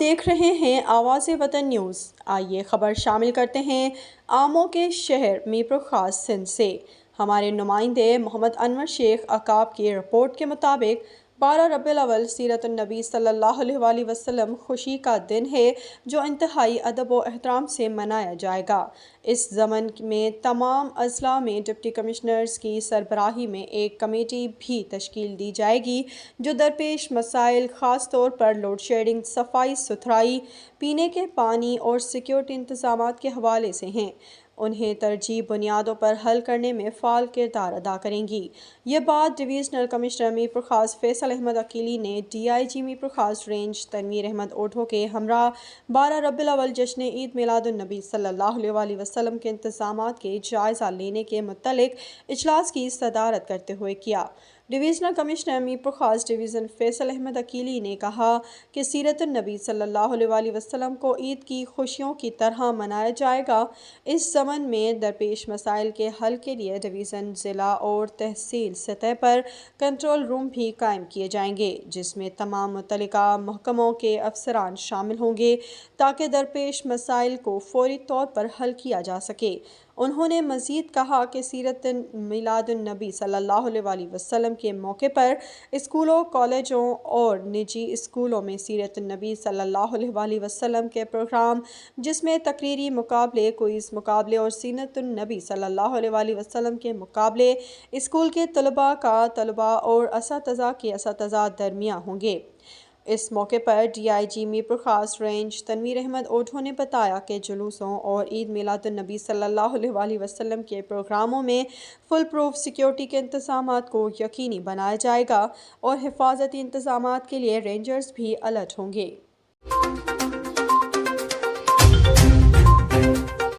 देख रहे हैं आवाज़ वतन न्यूज़। आइए खबर शामिल करते हैं आमों के शहर मीरपुर खास सिंध से। हमारे नुमाइंदे मोहम्मद अनवर शेख अकाब की रिपोर्ट के मुताबिक 12 रबीउल अव्वल सीरतुन नबी सल्लल्लाहु अलैहि वसल्लम खुशी का दिन है जो इंतहाई अदब व एहतराम से मनाया जाएगा। इस ज़मन में तमाम अज़ला में डिप्टी कमिश्नर्स की सरबराही में एक कमेटी भी तश्कील दी जाएगी जो दरपेश मसाइल ख़ास तौर पर लोड शेडिंग, सफाई सुथराई, पीने के पानी और सिक्योरिटी इंतज़ामात के हवाले से हैं, उन्हें तरजीह बुनियादों पर हल करने में फ़ाल किरदार अदा करेंगी। ये बात डिवीज़नल कमिश्नर मीरपुर खास फैसल अहमद अकीली ने DIG मीरपुर खास रेंज तनवीर अहमद ओढो के हमरा 12 रबीउल अव्वल जश्न ईद मिलादुन नबी सल्लल्लाहु अलैहि वसल्लम के इंतज़ामात के जायज़ा लेने के मुतल्लिक इजलास की सदारत करते हुए किया। डिवीज़नल कमिश्नर मीरपुर खास डिवीज़न फैसल अहमद अकीली ने कहा कि सीरतुन नबी सल्लल्लाहु अलैहि वसल्लम को ईद की खुशियों की तरह मनाया जाएगा। इस ज़मन में दरपेश मसाइल के हल के लिए डिवीज़न, ज़िला और तहसील सतह पर कंट्रोल रूम भी कायम किए जाएंगे जिसमें तमाम मुतल्लिका महकमों के अफसरान शामिल होंगे ताकि दरपेश मसाइल को फौरी तौर पर हल किया जा सके। उन्होंने मज़ीद कहा कि सीरतुन मिलादुन नबी सल्लल्लाहु अलैहि वसल्लम के मौके पर स्कूलों, कॉलेजों और निजी स्कूलों में सीरतुन नबी सल्लल्लाहु अलैहि वसल्लम के प्रोग्राम जिसमें तकरीरी मुकाबले, क्विज़ मुकाबले और सीरतुन नबी सल्लल्लाहु अलैहि वसल्लम के मुकाबले स्कूल के तलबा और असातिज़ा के असातिज़ा दरमियान होंगे। इस मौके पर DIG मीरपुर खास रेंज तनवीर अहमद ओढो ने बताया कि जुलूसों और ईद मिलादुन नबी सल्लल्लाहु अलैहि वसल्लम के प्रोग्रामों में फुल प्रूफ सिक्योरिटी के इंतज़ामात को यकीनी बनाया जाएगा और हिफाजती इंतज़ामात के लिए रेंजर्स भी अलर्ट होंगे।